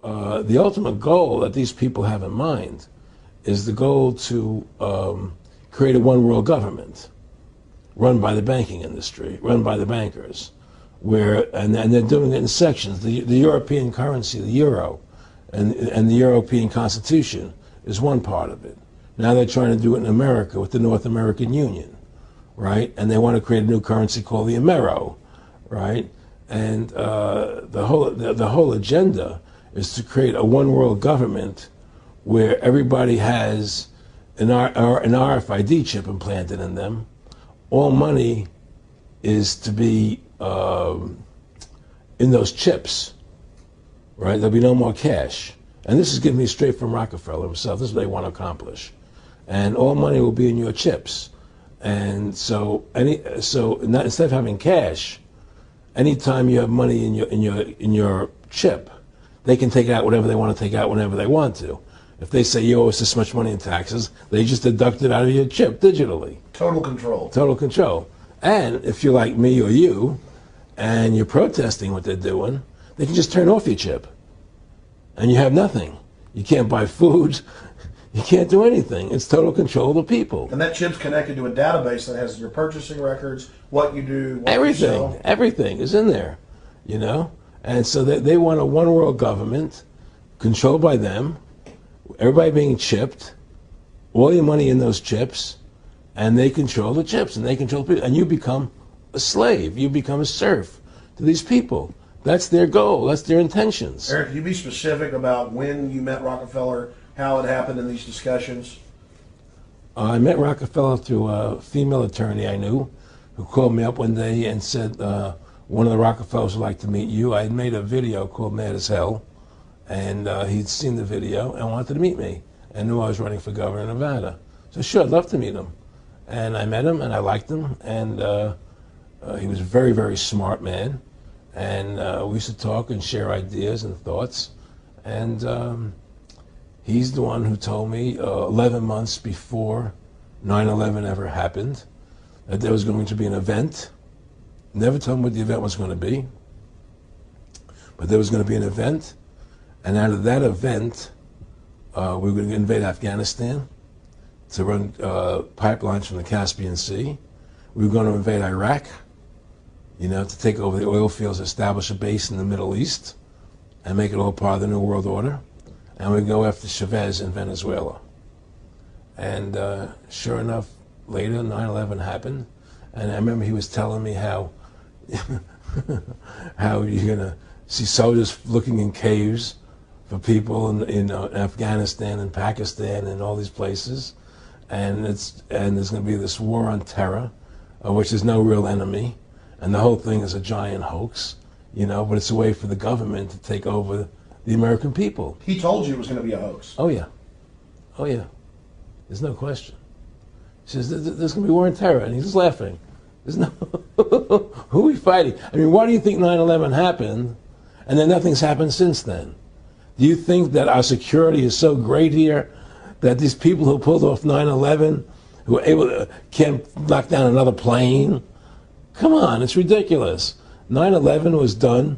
the ultimate goal that these people have in mind is the goal to create a one-world government run by the banking industry, run by the bankers, and they're doing it in sections. The European currency, the euro, and the European Constitution is one part of it. Now they're trying to do it in America with the North American Union, right? And they want to create a new currency called the Amero, right? And the whole agenda is to create a one-world government where everybody has an RFID chip implanted in them. All money is to be in those chips, right? There'll be no more cash. And this is giving me straight from Rockefeller himself. This is what they want to accomplish. And all money will be in your chips. And so instead of having cash, anytime you have money in your chip, they can take out whatever they want to take out whenever they want to. If they say you owe us this much money in taxes, they just deduct it out of your chip digitally. Total control. Total control. And if you're like me or you, and you're protesting what they're doing, they can just turn off your chip. And you have nothing. You can't buy food. You can't do anything. It's total control of the people. And that chip's connected to a database that has your purchasing records, what you do, what everything, you sell. Everything is in there, you know? And so they want a one-world government controlled by them, everybody being chipped, all your money in those chips, and they control the chips, and they control people. And you become a slave. You become a serf to these people. That's their goal. That's their intentions. Aaron, can you be specific about when you met Rockefeller, how it happened in these discussions? I met Rockefeller through a female attorney I knew who called me up one day and said, one of the Rockefellers would like to meet you. I had made a video called Mad as Hell, and he'd seen the video and wanted to meet me and knew I was running for governor of Nevada. So sure, I'd love to meet him. And I met him, and I liked him, and he was a very, very smart man. And we used to talk and share ideas and thoughts. And he's the one who told me 11 months before 9/11 ever happened that there was going to be an event. Never told me what the event was going to be, but there was going to be an event. And out of that event, we were going to invade Afghanistan to run pipelines from the Caspian Sea. We were going to invade Iraq, you know, to take over the oil fields, establish a base in the Middle East, and make it all part of the New World Order. And we'd go after Chavez in Venezuela. And sure enough, later 9/11 happened. And I remember he was telling me how how you're going to see soldiers looking in caves for people in Afghanistan and Pakistan and all these places. And there's going to be this war on terror, which is no real enemy. And the whole thing is a giant hoax, you know, but it's a way for the government to take over the American people. He told you it was going to be a hoax. Oh, yeah. Oh, yeah. There's no question. He says, there's going to be war on terror. And he's just laughing. There's no... Who are we fighting? I mean, why do you think 9/11 happened and then nothing's happened since then? Do you think that our security is so great here that these people who pulled off 9/11, who were able to, can't knock down another plane? Come on, it's ridiculous. 9/11 was done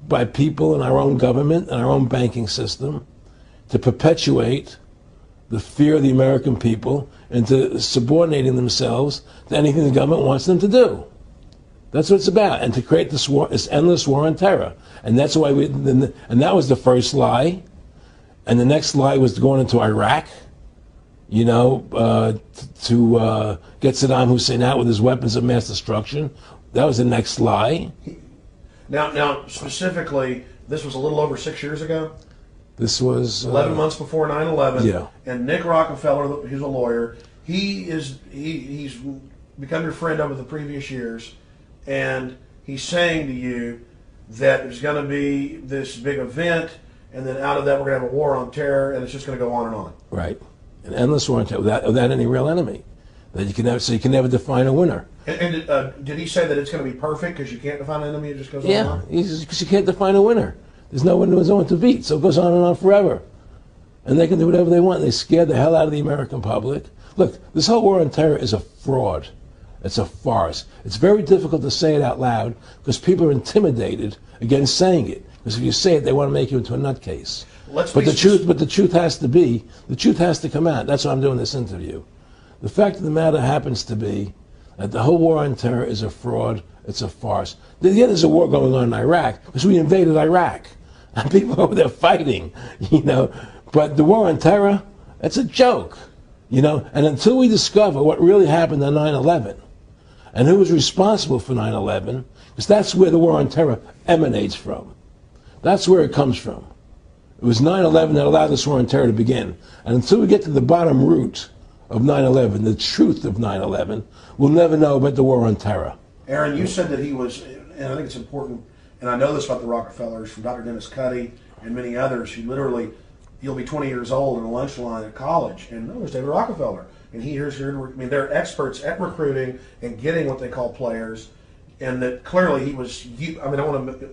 by people in our own government and our own banking system to perpetuate the fear of the American people into subordinating themselves to anything the government wants them to do. That's what it's about, and to create this war, this endless war on terror. And that's why and that was the first lie. And the next lie was going into Iraq, you know, to get Saddam Hussein out with his weapons of mass destruction. That was the next lie. Now, specifically, this was a little over 6 years ago? This was 11 months before 9/11. Yeah. And Nick Rockefeller, who's a lawyer, he's become your friend over the previous years, and he's saying to you that there's going to be this big event, and then out of that we're going to have a war on terror, and it's just going to go on and on. Right. An endless war on terror without any real enemy. That you can never, so you can never define a winner. And did he say that it's going to be perfect because you can't define an enemy? It just goes on and on? Yeah, because you can't define a winner. There's no one to beat, so it goes on and on forever. And they can do whatever they want. They scare the hell out of the American public. Look, this whole war on terror is a fraud. It's a farce. It's very difficult to say it out loud because people are intimidated against saying it. Because if you say it, they want to make you into a nutcase. Let's But be the truth has to come out. That's why I'm doing this interview. The fact of the matter happens to be that the whole war on terror is a fraud. It's a farce. Yeah, there's a war going on in Iraq because we invaded Iraq. And people over there fighting, you know. But the war on terror, it's a joke, you know. And until we discover what really happened on 9/11 and who was responsible for 9/11, because that's where the war on terror emanates from. That's where it comes from. It was 9/11 that allowed this war on terror to begin. And until we get to the bottom root of 9/11, the truth of 9/11, we'll never know about the war on terror. Aaron, you said that he was, and I think it's important, and I know this about the Rockefellers from Dr. Dennis Cuddy and many others who literally, you'll be 20 years old in a lunch line at college, and there's David Rockefeller. And they're experts at recruiting and getting what they call players, and that clearly he was, I want to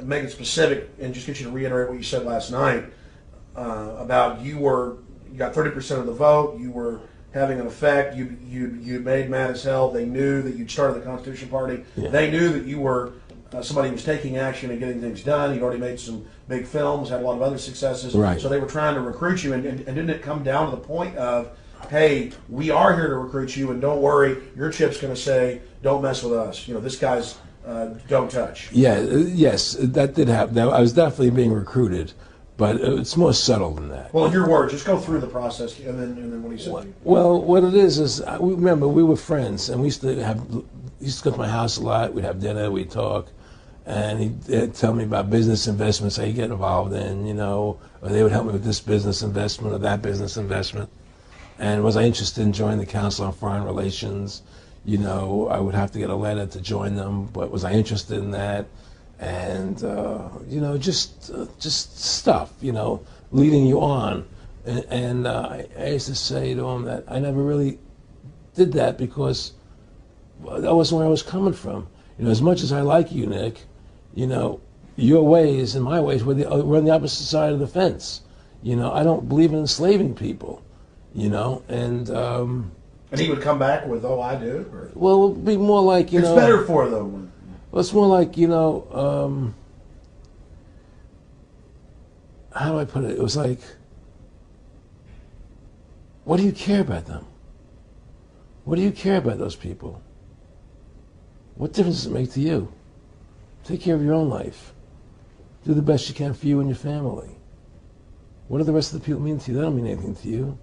make it specific and just get you to reiterate what you said last night about you got 30% of the vote, you were having an effect, you made mad as hell, they knew that you'd started the Constitution Party, they knew that you were somebody who was taking action and getting things done, you'd already made some big films, had a lot of other successes, right. So they were trying to recruit you, and didn't it come down to the point of, hey, we are here to recruit you, and don't worry, your chip's going to say, don't mess with us, you know, this guy's don't touch. Yeah, yes, that did happen. I was definitely being recruited, but it's more subtle than that. Well, in your words, just go through the process, and then what he said. Well, what it is remember we were friends, and we used to go to my house a lot. We'd have dinner, we'd talk, and he'd tell me about business investments I get involved in, you know, or they would help me with this business investment or that business investment. And was I interested in joining the Council on Foreign Relations? You know, I would have to get a letter to join them, but was I interested in that? And you know, just stuff, you know, leading you on. And I used to say to him that I never really did that because that wasn't where I was coming from. You know, as much as I like you, Nick, you know, your ways and my ways we're on the opposite side of the fence. You know, I don't believe in enslaving people. You know, and he would come back with, "Oh, I do." Or? Well, it would be more like it's better for them. Well, it's more like, you know, how do I put it? It was like, what do you care about them? What do you care about those people? What difference does it make to you? Take care of your own life. Do the best you can for you and your family. What do the rest of the people mean to you? They don't mean anything to you.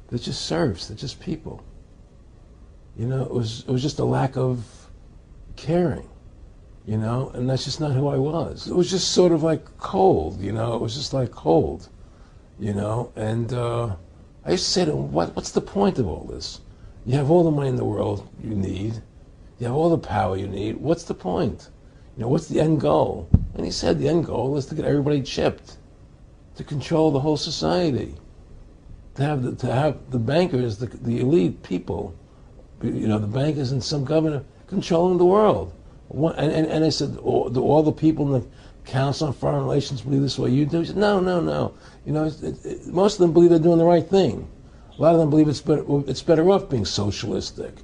They're just serfs. They're just people. You know, it was just a lack of caring, you know, and that's just not who I was. It was just sort of like cold, you know. It was just like cold, you know. And I used to say to him, what's the point of all this? You have all the money in the world you need. You have all the power you need. What's the point? You know, what's the end goal? And he said the end goal is to get everybody chipped, to control the whole society. To have the bankers, the elite people, you know, the bankers and some governor controlling the world. And I said, do all the people in the Council on Foreign Relations believe this way you do? He said, no. You know, most of them believe they're doing the right thing. A lot of them believe it's better off being socialistic.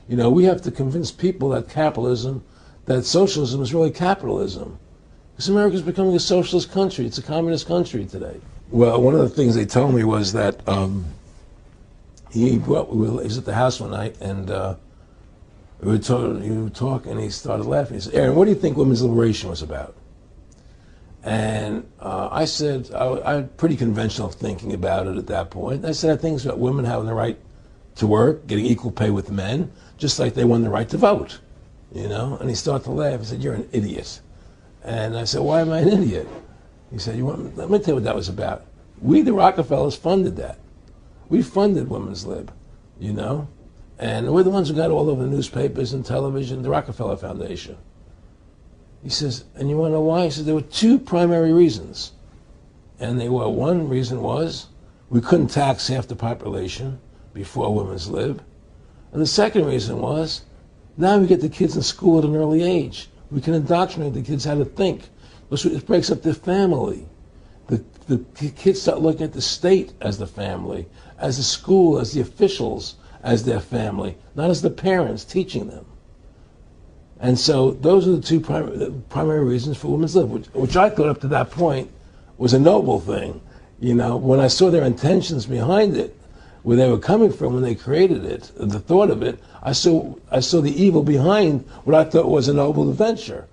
You know, we have to convince people that socialism is really capitalism. Because America's becoming a socialist country. It's a communist country today. Well, one of the things they told me was that he was at the house one night, and we were talking, and he started laughing. He said, "Aaron, what do you think women's liberation was about?" And I said, I had pretty conventional thinking about it at that point. I said, I think it's about women having the right to work, getting equal pay with men, just like they won the right to vote, you know? And he started to laugh. He said, "You're an idiot." And I said, "Why am I an idiot?" He said, let me tell you what that was about. We, the Rockefellers, funded that. We funded Women's Lib, you know? And we're the ones who got all over the newspapers and television, the Rockefeller Foundation. He says, and you want to know why? He said, there were two primary reasons. And one reason was we couldn't tax half the population before Women's Lib. And the second reason was now we get the kids in school at an early age. We can indoctrinate the kids how to think. It breaks up their family. The kids start looking at the state as the family, as the school, as the officials, as their family, not as the parents teaching them. And so those are the two primary reasons for women's lib, which I thought up to that point was a noble thing. You know, when I saw their intentions behind it, where they were coming from when they created it, the thought of it, I saw the evil behind what I thought was a noble adventure.